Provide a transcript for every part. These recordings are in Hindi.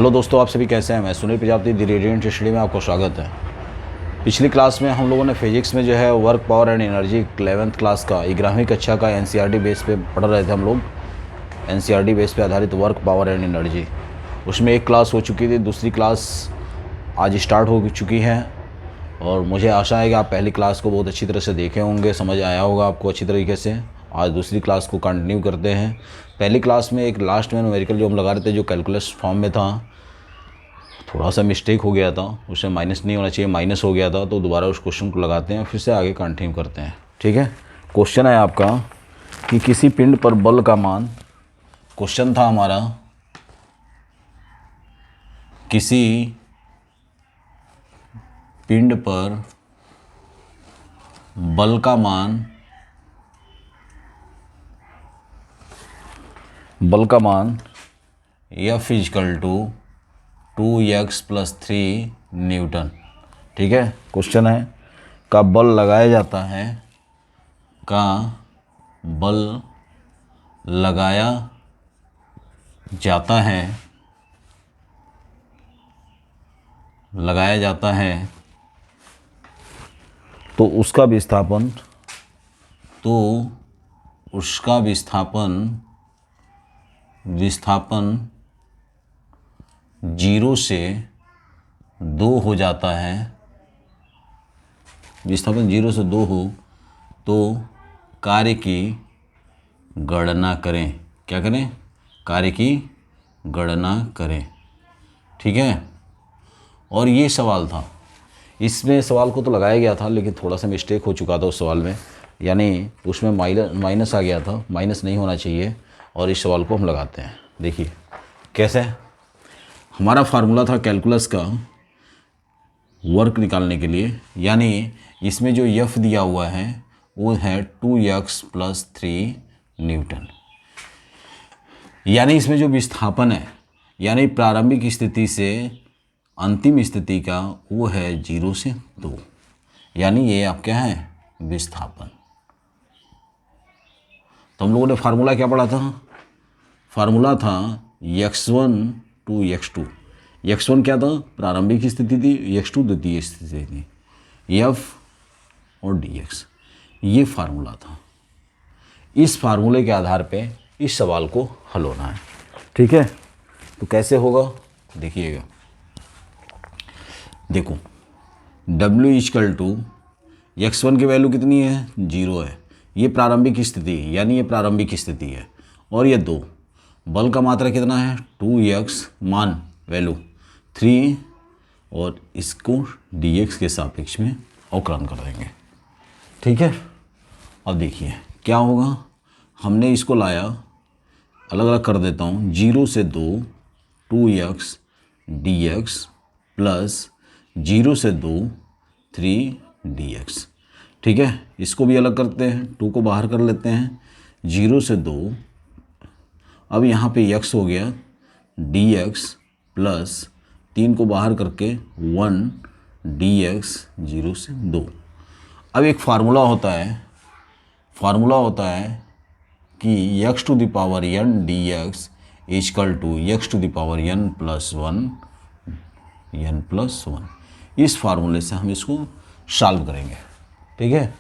हेलो दोस्तों, आप सभी कैसे हैं। मैं Sunil Prajapati the radiant study में आपको स्वागत है। पिछली क्लास में हम लोगों ने फिजिक्स में जो है work power and energy 11th class का 11वीं कक्षा का एनसीईआरटी बेस पे पढ़ रहे थे हम लोग। एनसीईआरटी बेस पे आधारित वर्क पावर एंड एनर्जी, उसमें एक क्लास हो चुकी थी, दूसरी क्लास आज स्टार्ट हो चुकी है और मुझे आशा है कि आप पहली क्लास को बहुत अच्छी तरह से देखे होंगे, समझ आया होगा आपको अच्छी तरीके से। आज दूसरी क्लास को कंटिन्यू करते हैं। पहली क्लास में एक लास्ट में न्यूमेरिकल जो हम लगा रहे थे, जो कैलकुलस फॉर्म में था, थोड़ा सा मिस्टेक हो गया था, उसमें माइनस नहीं होना चाहिए, माइनस हो गया था, तो दोबारा उस क्वेश्चन को लगाते हैं, फिर से आगे कंटिन्यू करते हैं। ठीक है। क्वेश्चन है आपका कि किसी पिंड पर बल का मान, क्वेश्चन था हमारा किसी पिंड पर बल का मान, F is equal to 2x + 3 Newton. ठीक है। क्वेश्चन है का बल लगाया जाता है, तो उसका विस्थापन 0 से 2 हो जाता है। विस्थापन 0 से 2 हो तो कार्य की गणना करें। क्या करें? कार्य की गणना करें। ठीक है। और ये सवाल था, इसमें सवाल को तो लगाया गया था लेकिन थोड़ा सा मिस्टेक हो चुका था उस सवाल में, यानी उसमें माइनस आ गया था, माइनस नहीं होना चाहिए। और इस सवाल को हम लगाते हैं। देखिए कैसे। हमारा फार्मूला था कैलकुलस का वर्क निकालने के लिए, यानी इसमें जो F दिया हुआ है वो है 2x + 3 न्यूटन। यानी इसमें जो विस्थापन है, यानी प्रारंभिक स्थिति से अंतिम स्थिति का, वो है 0 से 2, यानी ये आप क्या है? विस्थापन। तो हम लोगों ने फार्मूला क्या पढ़ा था? फार्मूला था x1 to x2। x1 क्या था? प्रारंभिक स्थिति थी, x2 द्वितीय स्थिति थी, F और dx, ये फार्मूला था। इस फार्मूले के आधार पे इस सवाल को हल होना है। ठीक है। तो कैसे होगा देखिएगा। देखो W इजकल टू x1 की वैल्यू कितनी है? 0 है। ये प्रारंभिक स्थिति है, यानी ये प्रारंभिक स्थिति है। और ये 2, बल का मात्रा कितना है? 2x, मान वैल्यू 3, और इसको dx के सापेक्ष में अवकलन कर देंगे। ठीक है। अब देखिए क्या होगा। हमने इसको लाया, अलग अलग कर देता हूँ, 0 से 2 2x dx प्लस 0 से 2 3 dx। ठीक है। इसको भी अलग करते हैं, 2 को बाहर कर लेते हैं, 0 से 2, अब यहाँ पे x हो गया dx प्लस 3 को बाहर करके 1 dx 0 से 2। अब एक फार्मूला होता है कि x to the power n dx equal to x to the power n प्लस 1। इस फार्मूले से हम इसको सॉल्व करेंगे। ठीक है।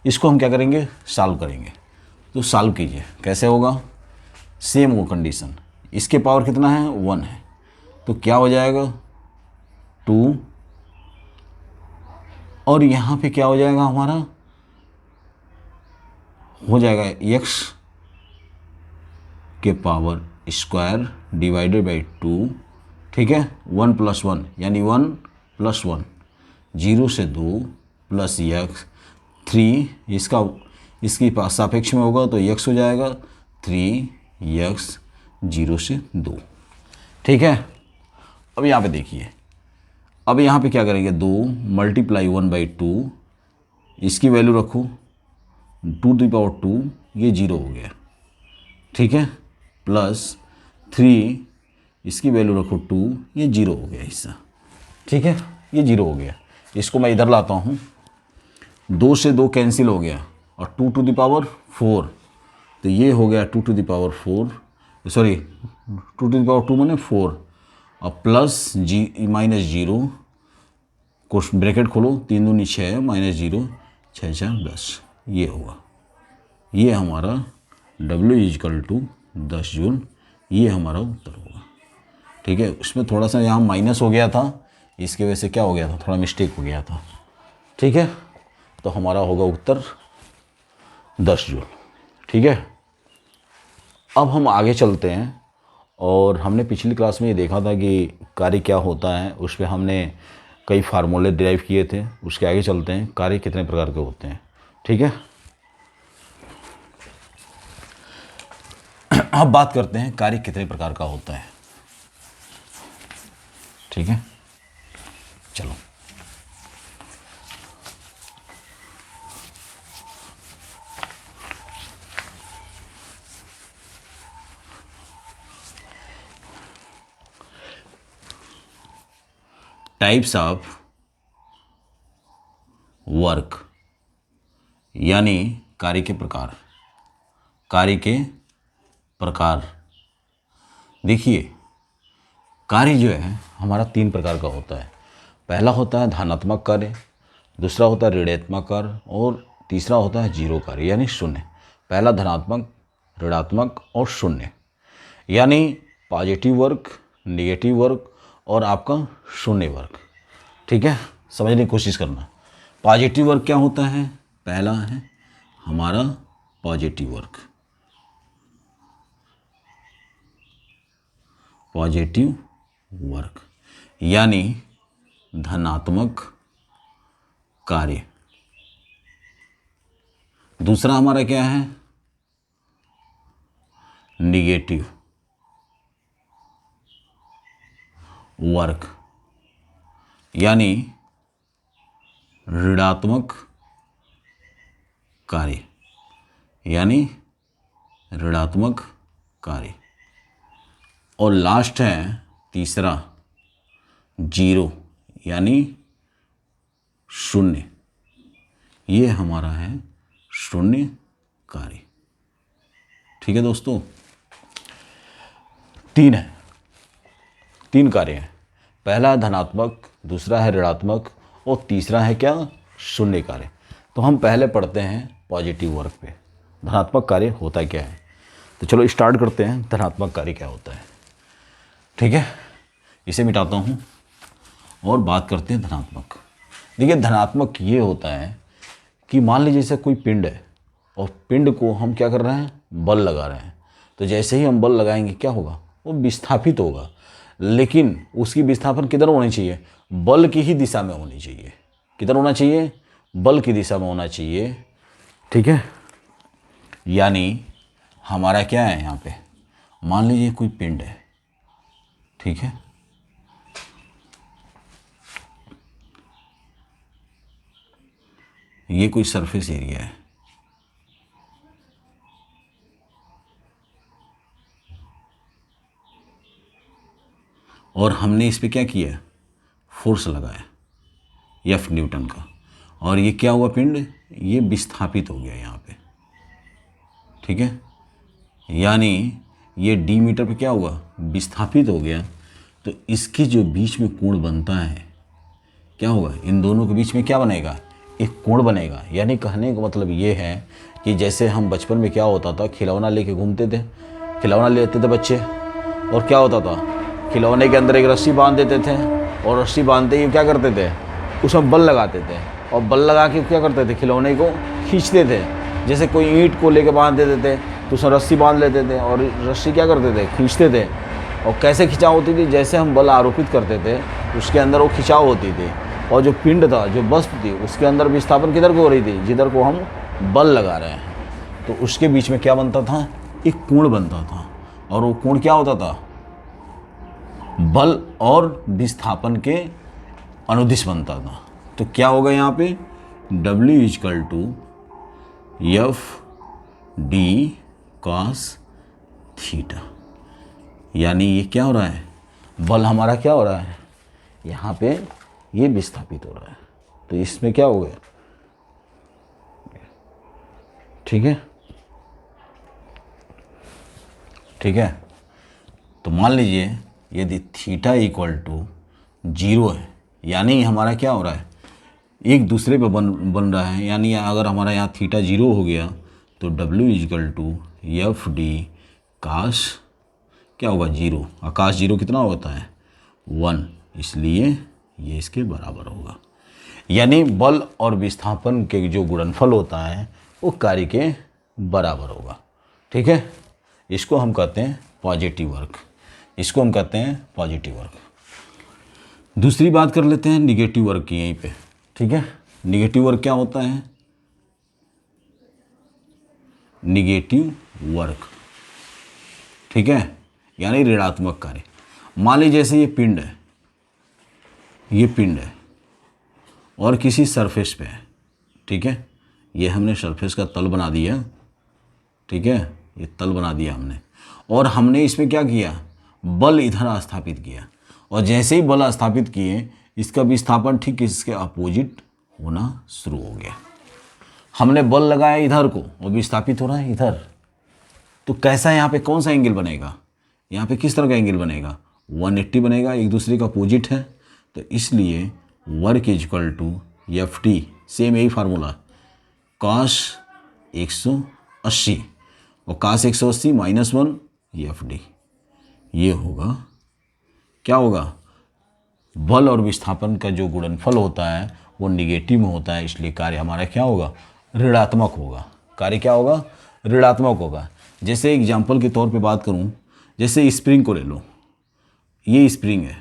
इसको हम क्या करेंगे? सॉल्व करेंगे। तो सॉल्व कीजिए, कैसे होगा? सेम वो कंडीशन, इसके पावर कितना है? 1 है, तो क्या हो जाएगा? 2, और यहाँ पे क्या हो जाएगा हमारा? हो जाएगा x के पावर स्क्वायर डिवाइडेड बाई 2। ठीक है। 1 + 1 यानी 1 + 1, 0 से 2 प्लस x 3, इसकी सापेक्ष में होगा तो x हो जाएगा 3x 0 से 2। ठीक है। अब यहाँ पे देखिए, अब यहाँ पे क्या करेंगे? 2 × 1/2, इसकी वैल्यू रखो 2⁻², ये 0 हो गया। ठीक है। प्लस 3, इसकी वैल्यू रखो 2, ये 0 हो गया हिस्सा। ठीक है। ये 0 हो गया। इसको मैं इधर लाता हूँ, 2 से 2 कैंसिल हो गया और 2⁴, तो ये हो गया 2⁴, सॉरी 2⁻2 माने 4, और प्लस जी माइनस जीरो, क्वेश्चन ब्रैकेट खोलो, 3 दूनी 6 माइनस जीरो 6 4 10, ये होगा। ये हमारा W इजकल टू 10 जूल, ये हमारा उत्तर होगा। ठीक है, उसमें थोड़ा सा यहाँ माइनस हो गया था, इसकी वजह से क्या हो गया था, थोड़ा मिस्टेक हो गया था। ठीक है, तो हमारा होगा उत्तर 10 जूल। ठीक है, अब हम आगे चलते हैं। और हमने पिछली क्लास में ये देखा था कि कार्य क्या होता है, उस पर हमने कई फार्मूले डिराइव किए थे। उसके आगे चलते हैं, कार्य कितने प्रकार के होते हैं। ठीक है, अब बात करते हैं कार्य कितने प्रकार का होता है। ठीक है, चलो टाइप्स ऑफ वर्क, यानी कार्य के प्रकार। कार्य के प्रकार देखिए, कार्य जो है हमारा 3 प्रकार का होता है। पहला होता है धनात्मक कार्य, दूसरा होता है ऋणात्मक कार्य, और तीसरा होता है जीरो कार्य यानी शून्य। पहला धनात्मक, ऋणात्मक और शून्य, यानी पॉजिटिव वर्क, नेगेटिव वर्क और आपका शून्य वर्क। ठीक है, समझने की कोशिश करना। पॉजिटिव वर्क क्या होता है, पहला है हमारा पॉजिटिव वर्क, पॉजिटिव वर्क यानी धनात्मक कार्य। दूसरा हमारा क्या है, निगेटिव वर्क यानी ऋणात्मक कार्य, यानी ऋणात्मक कार्य। और लास्ट है तीसरा जीरो यानी शून्य, ये हमारा है शून्य कार्य। ठीक है दोस्तों, 3 है, 3 कार्य हैं। पहला है धनात्मक, दूसरा है ऋणात्मक और तीसरा है क्या, शून्य कार्य। तो हम पहले पढ़ते हैं पॉजिटिव वर्क पे, धनात्मक कार्य होता क्या है। तो चलो स्टार्ट करते हैं, धनात्मक कार्य क्या होता है। ठीक है, इसे मिटाता हूँ और बात करते हैं धनात्मक। देखिए, धनात्मक ये होता है कि मान लीजिए जैसे कोई पिंड है और पिंड को हम क्या कर रहे हैं, बल लगा रहे हैं। तो जैसे ही हम बल लगाएंगे क्या होगा, वो विस्थापित होगा, लेकिन उसकी विस्थापन किधर होनी चाहिए, बल की ही दिशा में होनी चाहिए। किधर होना चाहिए, बल की दिशा में होना चाहिए। ठीक है, यानी हमारा क्या है यहाँ पे, मान लीजिए कोई पिंड है। ठीक है, ये कोई सरफेस एरिया है, और हमने इस पे क्या किया, फोर्स लगाया एफ न्यूटन का, और ये क्या हुआ, पिंड ये विस्थापित हो गया यहाँ पे। ठीक है, यानी ये डी मीटर पे क्या हुआ, विस्थापित हो गया। तो इसके जो बीच में कोण बनता है क्या होगा, इन दोनों के बीच में क्या बनेगा, एक कोण बनेगा। यानी कहने का मतलब ये है कि जैसे हम बचपन में क्या होता था, खिलौना लेके घूमते थे, खिलौना लेते थे बच्चे, और क्या होता था, खिलौने के अंदर एक रस्सी बांध देते थे, और रस्सी बांधते ही क्या करते थे, उसमें बल लगाते थे, और बल लगा के क्या करते थे, खिलौने को खींचते थे। जैसे कोई ईंट को लेके बांध देते थे तो उसमें रस्सी बांध लेते थे, और रस्सी क्या करते थे, खींचते थे। और कैसे खिंचाव होती थी, जैसे हम बल आरोपित करते थे उसके अंदर वो खिंचाव होती थी, और जो पिंड था, जो वस्तु थी, उसके अंदर विस्थापन किधर को हो रही थी, जिधर को हम बल लगा रहे हैं। तो उसके बीच में क्या बनता था, एक कोण बनता था, और वो कोण क्या होता था, बल और विस्थापन के अनुदिश बनता था। तो क्या होगा यहाँ पे, W equal to F D cos theta, यानी ये क्या हो रहा है, बल हमारा क्या हो रहा है, यहाँ पे ये विस्थापित हो रहा है। तो इसमें क्या हो गया, ठीक है, ठीक है। तो मान लीजिए यदि थीटा इक्वल टू 0 है, यानी हमारा क्या हो रहा है, एक दूसरे पे बन रहा है, यानी अगर हमारा यहाँ थीटा 0 हो गया तो W equal to F D cos क्या होगा 0, आकाश 0 कितना होता है 1, इसलिए ये इसके बराबर होगा। यानी बल और विस्थापन के जो गुणनफल होता है वो कार्य के बराबर होगा। ठीक है, इसको हम कहते हैं पॉजिटिव वर्क, इसको हम कहते हैं पॉजिटिव वर्क। दूसरी बात कर लेते हैं निगेटिव वर्क की यहीं पे। ठीक है, निगेटिव वर्क क्या होता है, निगेटिव वर्क, ठीक है, यानी ऋणात्मक कार्य। मान लीजिए जैसे ये पिंड है और किसी सरफेस पे है। ठीक है, ये हमने सरफेस का तल बना दिया। ठीक है, ये तल बना दिया हमने, और हमने इसमें क्या किया, बल इधर स्थापित किया, और जैसे ही बल स्थापित किए इसका विस्थापन ठीक इसके अपोजिट होना शुरू हो गया। हमने बल लगाया इधर को और विस्थापित हो रहा है इधर, तो कैसा यहाँ पे कौन सा एंगल बनेगा, यहाँ पे किस तरह का एंगल बनेगा, 180 बनेगा, एक दूसरे का अपोजिट है। तो इसलिए work equal to F T, same यही फार्मूला, कॉस 180 और कॉस 180 -1 एफ डी, ये होगा क्या होगा, बल और विस्थापन का जो गुणनफल होता है वो निगेटिव में होता है, इसलिए कार्य हमारा क्या होगा, ऋणात्मक होगा। कार्य क्या होगा, ऋणात्मक होगा। जैसे एग्जाम्पल के तौर पे बात करूं, जैसे स्प्रिंग को ले लो, ये स्प्रिंग है,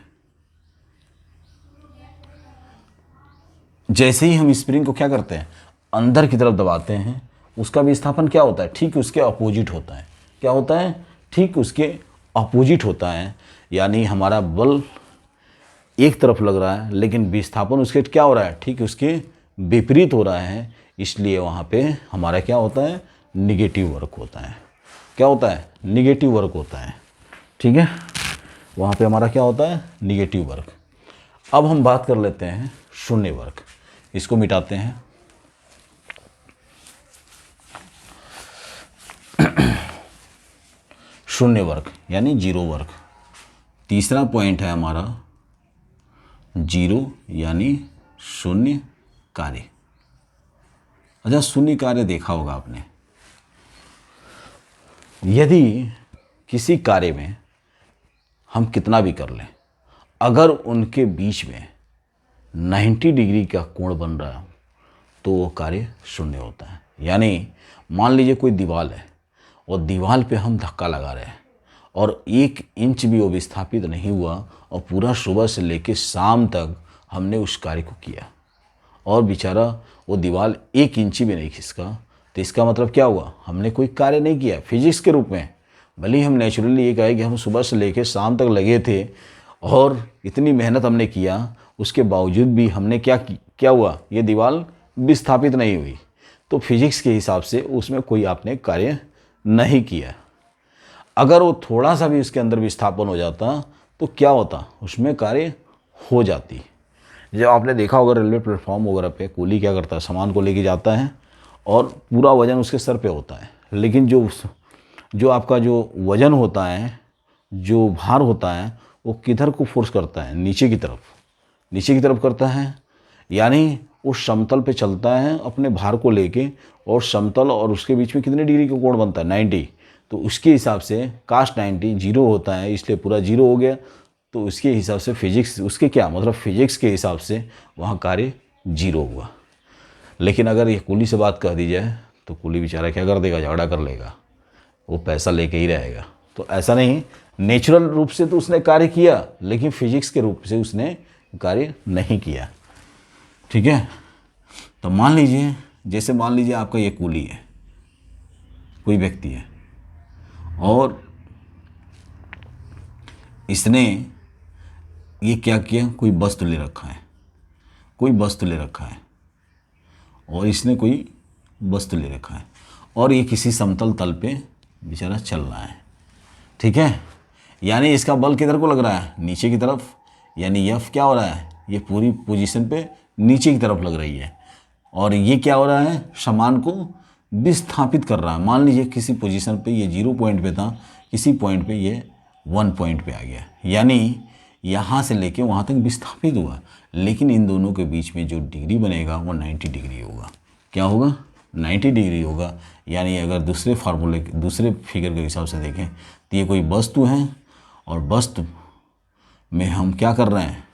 जैसे ही हम स्प्रिंग को क्या करते हैं, अंदर की तरफ दबाते हैं, उसका विस्थापन क्या होता है, ठीक उसके अपोजिट होता है। क्या होता है, ठीक उसके अपोजिट होता है, यानी हमारा बल एक तरफ लग रहा है लेकिन विस्थापन उसके क्या हो रहा है, ठीक उसके विपरीत हो रहा है, इसलिए वहाँ पे हमारा क्या होता है, निगेटिव वर्क होता है। क्या होता है, निगेटिव वर्क होता है। ठीक है, वहाँ पे हमारा क्या होता है, निगेटिव वर्क। अब हम बात कर लेते हैं शून्य वर्क, इसको मिटाते हैं। शून्य वर्क यानी जीरो वर्क। तीसरा पॉइंट है हमारा जीरो यानी शून्य कार्य। अच्छा, शून्य कार्य देखा होगा आपने, यदि किसी कार्य में हम कितना भी कर लें, अगर उनके बीच में 90 डिग्री का कोण बन रहा है तो वो कार्य शून्य होता है। यानी मान लीजिए कोई दीवार है और दीवार पे हम धक्का लगा रहे हैं और 1 इंच भी वो विस्थापित नहीं हुआ और पूरा सुबह से लेकर शाम तक हमने उस कार्य को किया और बेचारा वो दीवार 1 इंच भी नहीं खिसका, तो इसका मतलब क्या हुआ, हमने कोई कार्य नहीं किया फिजिक्स के रूप में। भले ही हम नेचुरली ये कहे कि हम सुबह से लेकर शाम तक लगे थे और इतनी मेहनत हमने किया, उसके बावजूद भी हमने क्या हुआ, ये दीवार विस्थापित नहीं हुई, तो फिजिक्स के हिसाब से उसमें कोई आपने कार्य नहीं किया। अगर वो थोड़ा सा भी उसके अंदर विस्थापन हो जाता तो क्या होता, उसमें कार्य हो जाती। जब आपने देखा होगा रेलवे प्लेटफॉर्म वगैरह पे कूली क्या करता है, सामान को लेके जाता है और पूरा वजन उसके सर पे होता है, लेकिन जो आपका जो वजन होता है, जो भार होता है, वो किधर को फोर्स करता है, नीचे की तरफ करता है। यानी वो समतल पे चलता है अपने भार को लेके, और समतल और उसके बीच में कितने डिग्री का कोण बनता है, 90। तो उसके हिसाब से काश 90 जीरो होता है, इसलिए पूरा जीरो हो गया। तो उसके हिसाब से फिजिक्स, उसके क्या मतलब फिजिक्स के हिसाब से वहाँ कार्य जीरो हुआ। लेकिन अगर ये कूली से बात कह दी जाए तो कूली बेचारा क्या कर देगा, झगड़ा कर लेगा, वो पैसा लेके ही रहेगा। तो ऐसा नहीं, नेचुरल रूप से तो उसने कार्य किया लेकिन फिजिक्स के रूप से उसने कार्य नहीं किया। ठीक है, तो मान लीजिए, जैसे मान लीजिए आपका ये कूली है, कोई व्यक्ति है और इसने ये क्या किया, कोई वस्तु ले रखा है, और इसने कोई वस्तु ले रखा है और ये किसी समतल तल पे बेचारा चल रहा है। ठीक है, यानी इसका बल किधर को लग रहा है, नीचे की तरफ, यानी एफ क्या हो रहा है, ये पूरी पोजीशन पे नीचे की तरफ लग रही है, और ये क्या हो रहा है, सामान को विस्थापित कर रहा है। मान लीजिए किसी पोजीशन पे ये 0 पॉइंट पे था, किसी पॉइंट पे ये 1 पॉइंट पे आ गया, यानी यहाँ से लेके वहाँ तक विस्थापित हुआ, लेकिन इन दोनों के बीच में जो डिग्री बनेगा वो 90 डिग्री होगा। क्या होगा? 90 डिग्री होगा। यानी अगर दूसरे फार्मूले दूसरे फिगर के हिसाब से देखें तो ये कोई वस्तु है और वस्तु में हम क्या कर रहे हैं,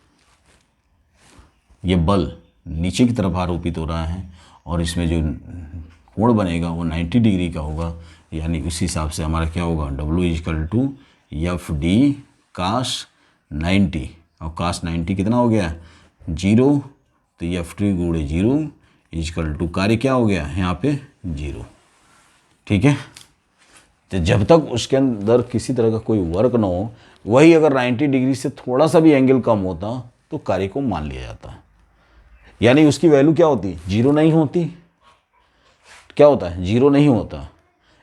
ये बल नीचे की तरफ आरोपित हो रहा है और इसमें जो कोण बनेगा वो 90 डिग्री का होगा। यानी उस हिसाब से हमारा क्या होगा, W=FD cos 90, और cos 90 कितना हो गया, 0, तो FD × 0 कार्य क्या हो गया यहाँ पे 0। ठीक है, तो जब तक उसके अंदर किसी तरह का कोई वर्क ना हो, वही अगर 90 डिग्री से थोड़ा सा भी एंगल कम होता तो कार्य को मान लिया जाता। यानी उसकी वैल्यू क्या होती, 0 नहीं होती। क्या होता है, 0 नहीं होता।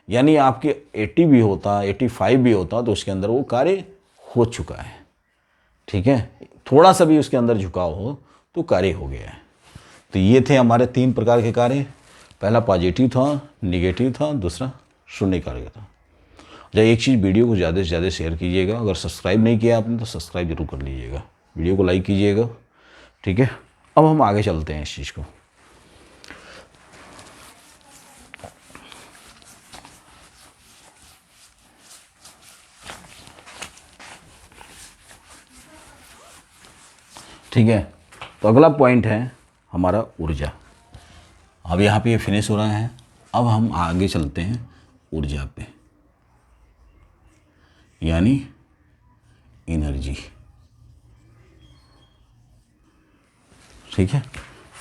यानी आपके 80 भी होता, 85 भी होता तो उसके अंदर वो कार्य हो चुका है। ठीक है, थोड़ा सा भी उसके अंदर झुकाव हो तो कार्य हो गया है। तो ये थे हमारे 3 प्रकार के कार्य। पहला पॉजिटिव था, निगेटिव था, दूसरा शून्य कार्य था। जब एक चीज़, वीडियो को ज़्यादा से ज़्यादा शेयर कीजिएगा। अगर सब्सक्राइब नहीं किया आपने तो सब्सक्राइब जरूर कर लीजिएगा, वीडियो को लाइक कीजिएगा। ठीक है, अब हम आगे चलते हैं इस चीज़ को। ठीक है, तो अगला पॉइंट है हमारा ऊर्जा। अब यहाँ पे ये फिनिश हो रहा है। अब हम आगे चलते हैं ऊर्जा पे, यानी एनर्जी। ठीक है,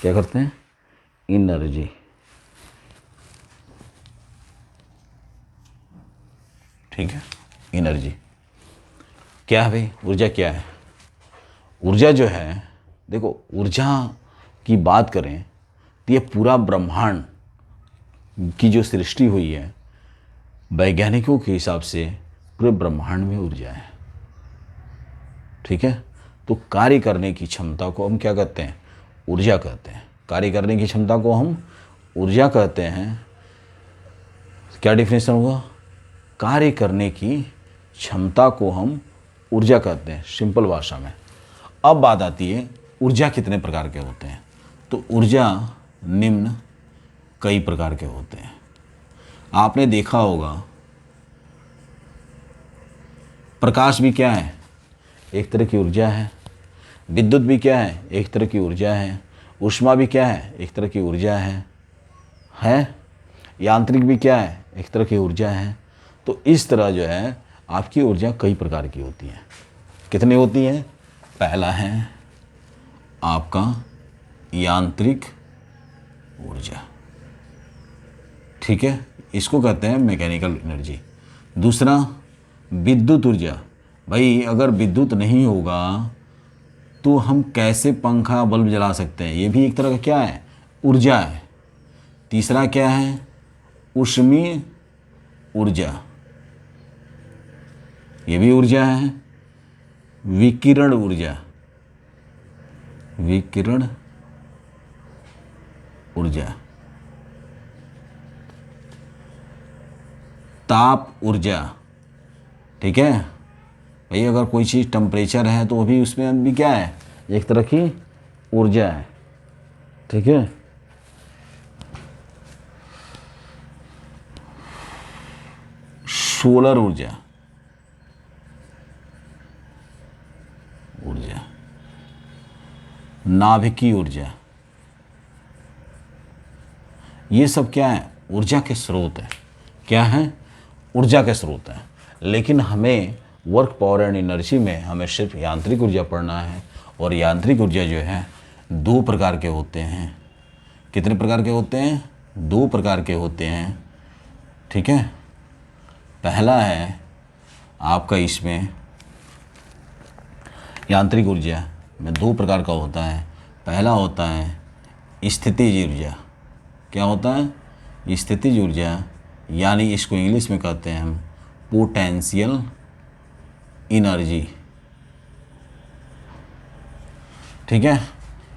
क्या करते हैं, एनर्जी। ठीक है, एनर्जी क्या है भाई, ऊर्जा क्या है? ऊर्जा जो है, देखो ऊर्जा की बात करें तो ये पूरा ब्रह्मांड की जो सृष्टि हुई है, वैज्ञानिकों के हिसाब से पूरे ब्रह्मांड में ऊर्जा है। ठीक है, तो कार्य करने की क्षमता को हम क्या कहते हैं, ऊर्जा कहते हैं। कार्य करने की क्षमता को हम ऊर्जा कहते हैं। क्या डिफिनेशन हुआ, कार्य करने की क्षमता को हम ऊर्जा कहते हैं, सिंपल भाषा में। अब बात आती है ऊर्जा कितने प्रकार के होते हैं। तो ऊर्जा निम्न कई प्रकार के होते हैं। आपने देखा होगा प्रकाश भी क्या है, एक तरह की ऊर्जा है। विद्युत भी क्या है, एक तरह की ऊर्जा है। ऊष्मा भी क्या है, एक तरह की ऊर्जा है। यांत्रिक भी क्या है, एक तरह की ऊर्जा है। तो इस तरह जो है आपकी ऊर्जा कई प्रकार की होती है। कितनी होती है? पहला है आपका यांत्रिक ऊर्जा। ठीक है, इसको कहते हैं मैकेनिकल एनर्जी। दूसरा विद्युत ऊर्जा। भाई अगर विद्युत नहीं होगा तो हम कैसे पंखा बल्ब जला सकते हैं, ये भी एक तरह का क्या है, ऊर्जा है। तीसरा क्या है, ऊष्मीय ऊर्जा, ये भी ऊर्जा है। विकिरण ऊर्जा, विकिरण ऊर्जा। ताप ऊर्जा। ठीक है भाई, अगर कोई चीज़ टेम्परेचर है तो वो भी उसमें भी क्या है, एक तरह की ऊर्जा है। ठीक है, सोलर ऊर्जा, नाभिकीय ऊर्जा, ये सब क्या है, ऊर्जा के स्रोत है। क्या है, ऊर्जा के स्रोत है। लेकिन हमें वर्क पावर एंड एनर्जी में हमें सिर्फ यांत्रिक ऊर्जा पढ़ना है। और यांत्रिक ऊर्जा जो है 2 प्रकार के होते हैं। कितने प्रकार के होते हैं? 2 प्रकार के होते हैं। ठीक है, पहला है आपका इसमें यांत्रिक ऊर्जा में 2 प्रकार का होता है। पहला होता है स्थितिज ऊर्जा। क्या होता है? स्थितिज ऊर्जा, यानी इसको इंग्लिश में कहते हैं हम पोटेंशियल एनर्जी। ठीक है,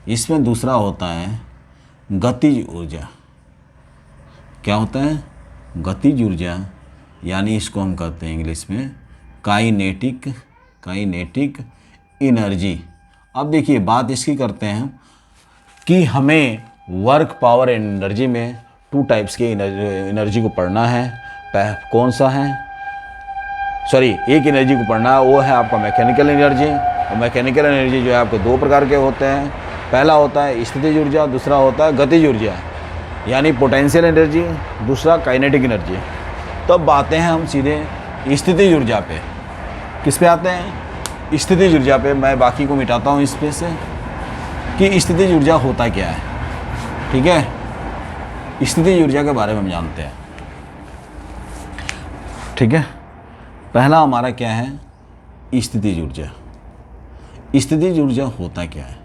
इसमें दूसरा होता है गतिज ऊर्जा। क्या होता है? गतिज ऊर्जा, यानी इसको हम कहते हैं इंग्लिश में काइनेटिक एनर्जी। अब देखिए बात इसकी करते हैं कि हमें वर्क, पावर एंड एनर्जी में 2 टाइप्स के एनर्जी को पढ़ना है। कौन सा है? सॉरी, एक एनर्जी को पढ़ना है, वो है आपका मैकेनिकल एनर्जी। और मैकेनिकल एनर्जी जो है आपके 2 प्रकार के होते हैं। पहला होता है स्थितिज ऊर्जा, दूसरा होता है गतिज ऊर्जा, यानी पोटेंशियल एनर्जी, दूसरा काइनेटिक एनर्जी। तब आते हैं हम सीधे स्थितिज ऊर्जा पे। किस पे आते हैं? स्थितिज ऊर्जा पे। मैं बाकी को मिटाता हूँ इस पे से कि स्थितिज ऊर्जा होता क्या है। ठीक है, स्थितिज ऊर्जा के बारे में हम जानते हैं। ठीक है, पहला हमारा क्या है? स्थितिज ऊर्जा। स्थितिज ऊर्जा होता क्या है?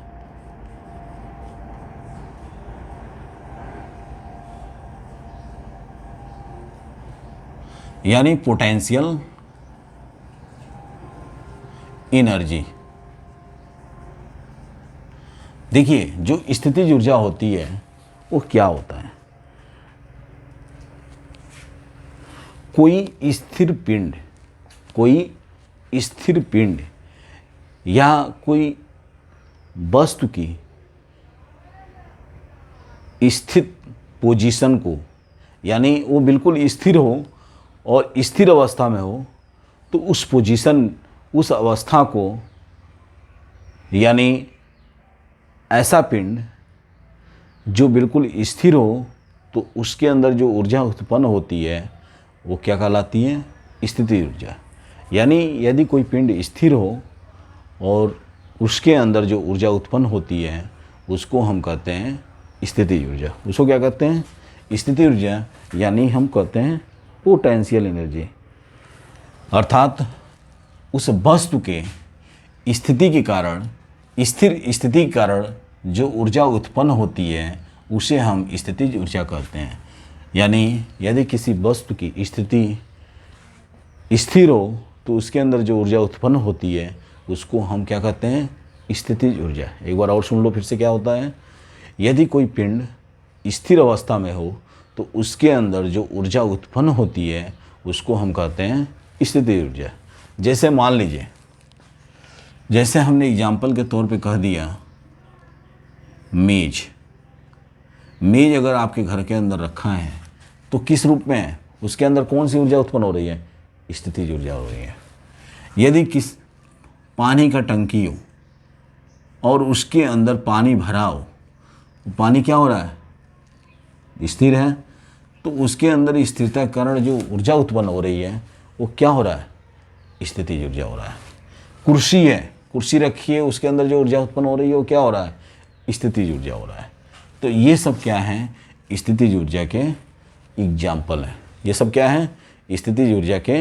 यानी पोटेंशियल एनर्जी। देखिए जो स्थितिज ऊर्जा होती है वो क्या होता है? कोई स्थिर पिंड या कोई वस्तु की स्थित पोजीशन को, यानी वो बिल्कुल स्थिर हो और स्थिर अवस्था में हो, तो उस पोजीशन, उस अवस्था को, यानी ऐसा पिंड जो बिल्कुल स्थिर हो, तो उसके अंदर जो ऊर्जा उत्पन्न होती है वो क्या कहलाती है? स्थितिज ऊर्जा। यानी यदि कोई पिंड स्थिर हो और उसके अंदर जो ऊर्जा उत्पन्न होती है उसको हम कहते हैं स्थितिज ऊर्जा। उसको क्या कहते हैं? स्थितिज ऊर्जा। यानी हम कहते हैं पोटेंशियल एनर्जी। अर्थात उस वस्तु के स्थिति के कारण, स्थिर स्थिति के कारण जो ऊर्जा उत्पन्न होती है उसे हम स्थितिज ऊर्जा कहते हैं। यानी यदि किसी वस्तु की स्थिति स्थिर हो तो उसके अंदर जो ऊर्जा उत्पन्न होती है उसको हम क्या कहते हैं? स्थितिज ऊर्जा। एक बार और सुन लो फिर से क्या होता है। यदि कोई पिंड स्थिर अवस्था में हो तो उसके अंदर जो ऊर्जा उत्पन्न होती है उसको हम कहते हैं स्थितिज ऊर्जा। जैसे मान लीजिए, जैसे हमने एग्जाम्पल के तौर पे कह दिया मेज अगर आपके घर के अंदर रखा है तो किस रूप में है? उसके अंदर कौन सी ऊर्जा उत्पन्न हो रही है? स्थितिज ऊर्जा हो रही है। यदि किस पानी का टंकी हो और उसके अंदर पानी भरा हो, पानी क्या हो रहा है? स्थिर है, तो उसके अंदर स्थिरता के कारण जो ऊर्जा उत्पन्न हो रही है वो क्या हो रहा है? स्थितिज ऊर्जा हो रहा है। कुर्सी है, कुर्सी रखी है, उसके अंदर जो ऊर्जा उत्पन्न हो रही है वो क्या हो रहा है? स्थितिज ऊर्जा हो रहा है। तो ये सब क्या है? स्थितिज ऊर्जा के एग्जाम्पल है। ये सब क्या है? स्थितिज ऊर्जा के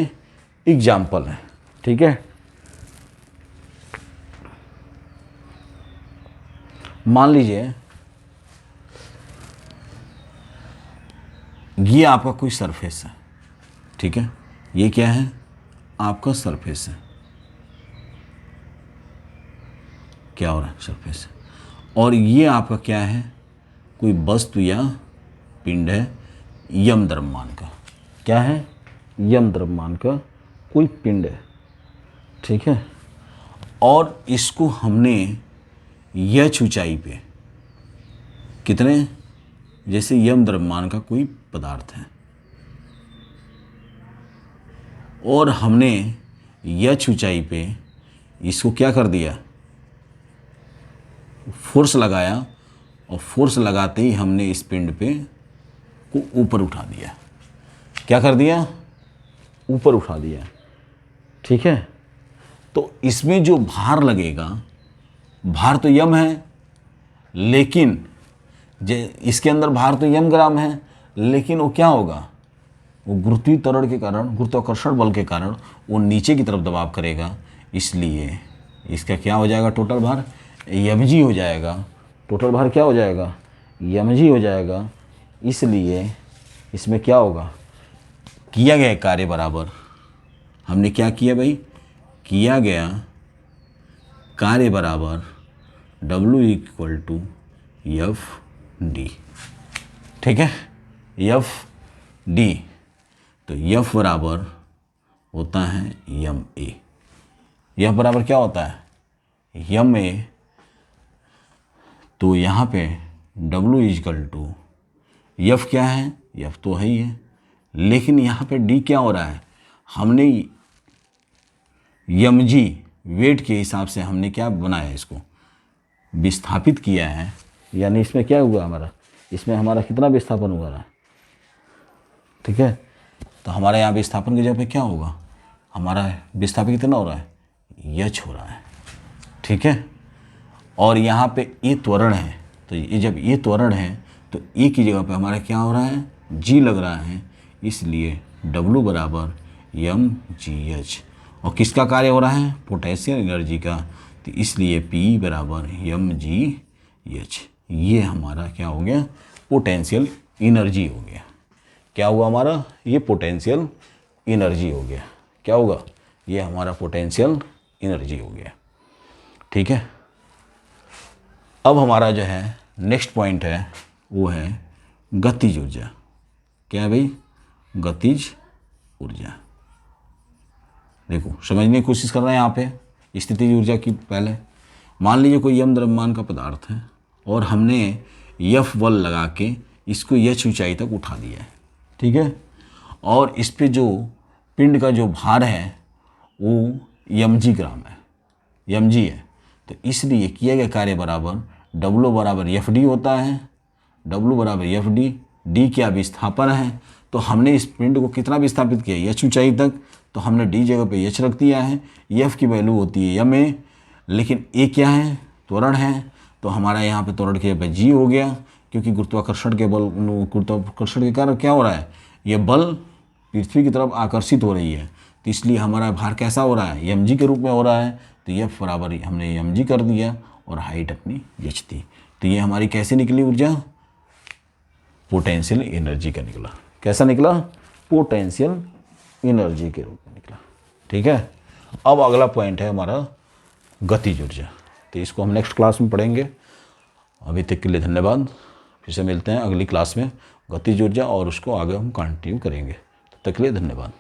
एग्जाम्पल है। ठीक है, मान लीजिए ये आपका कोई सरफेस है। ठीक है, ये क्या है? आपका सरफेस है। क्या हो रहा है? सरफेस है। और ये आपका क्या है? कोई वस्तु या पिंड है यम द्रव्यमान का। क्या है? यम द्रव्यमान का कोई पिंड है। ठीक है, और इसको हमने यह ऊंचाई पे कितने, जैसे यम द्रव्यमान का कोई पदार्थ है और हमने यह ऊंचाई पे इसको क्या कर दिया? फोर्स लगाया, और फोर्स लगाते ही हमने इस पिंड पे को ऊपर उठा दिया। क्या कर दिया? ऊपर उठा दिया। ठीक है, तो इसमें जो भार लगेगा, भार तो यम है, लेकिन इसके अंदर भार तो यम ग्राम है, लेकिन वो क्या होगा? वो गुरुत्वीय त्वरण के कारण, गुरुत्वाकर्षण बल के कारण वो नीचे की तरफ दबाव करेगा। इसलिए इसका क्या हो जाएगा? टोटल भार mg हो जाएगा। टोटल भार क्या हो जाएगा? mg हो जाएगा। इसलिए इसमें क्या होगा? किया गया कार्य बराबर, हमने क्या किया भाई? किया गया कार्य बराबर W = F/d। ठीक है, F/d। तो F बराबर होता है यम ए। यह बराबर क्या होता है यम ए। तो यहाँ पे W इजकल टू यफ क्या है, यफ तो है ही है, लेकिन यहाँ पे डी क्या हो रहा है, हमने यम जी वेट के हिसाब से हमने क्या बनाया, इसको विस्थापित किया है। यानी इसमें क्या हुआ हमारा, इसमें हमारा कितना विस्थापन हुआ रहा है, ठीक है। तो हमारे यहाँ विस्थापन की जगह पे क्या होगा, हमारा विस्थापन कितना हो रहा है, यच हो रहा है, ठीक है। और यहाँ पे ये त्वरण है, तो ये जब ये त्वरण है तो ए की जगह पे हमारा क्या हो रहा है, जी लग रहा है, इसलिए W बराबर यम जी एच। और किसका कार्य हो रहा है, पोटेंशियल एनर्जी का, तो इसलिए P बराबर यम जी एच। ये हमारा क्या हो गया, पोटेंशियल एनर्जी हो गया। क्या हुआ हमारा, ये पोटेंशियल एनर्जी हो गया। क्या होगा, ये हमारा पोटेंशियल एनर्जी हो गया, ठीक है। अब हमारा जो है नेक्स्ट पॉइंट है वो है गतिज ऊर्जा। क्या है भाई, गतिज ऊर्जा। देखो समझने की कोशिश कर रहे हैं यहाँ पे स्थितिज ऊर्जा की। पहले मान लीजिए कोई यम द्रव्यमान का पदार्थ है और हमने यफ बल लगा के इसको यच ऊंचाई तक उठा दिया है, ठीक है। और इस पे जो पिंड का जो भार है वो mg ग्राम है, mg है। तो इसलिए किया गया कार्य बराबर W बराबर एफ डी होता है, W बराबर एफ डी, डी क्या विस्थापन है। तो हमने इस पिंड को कितना विस्थापित किया, एच ऊंचाई तक, तो हमने डी जगह पे एच रख दिया है। एफ की वैल्यू होती है यम ए, लेकिन ए क्या है, त्वरण है, तो हमारा यहाँ पे त्वरण के पे जी हो गया, क्योंकि गुरुत्वाकर्षण के कारण क्या हो रहा है, ये बल पृथ्वी की तरफ आकर्षित हो रही है, तो इसलिए हमारा भार कैसा हो रहा है, एम जी के रूप में हो रहा है। तो एफ बराबर हमने एम जी कर दिया और हाइट अपनी एच थी। तो ये हमारी कैसे निकली ऊर्जा, पोटेंशियल एनर्जी का निकला। कैसा निकला, पोटेंशियल एनर्जी के रूप में निकला, ठीक है। अब अगला पॉइंट है हमारा गतिज ऊर्जा, तो इसको हम नेक्स्ट क्लास में पढ़ेंगे। अभी तक के लिए धन्यवाद, फिर से मिलते हैं अगली क्लास में गतिज ऊर्जा, और उसको आगे हम कंटिन्यू करेंगे। तब तक के लिए धन्यवाद।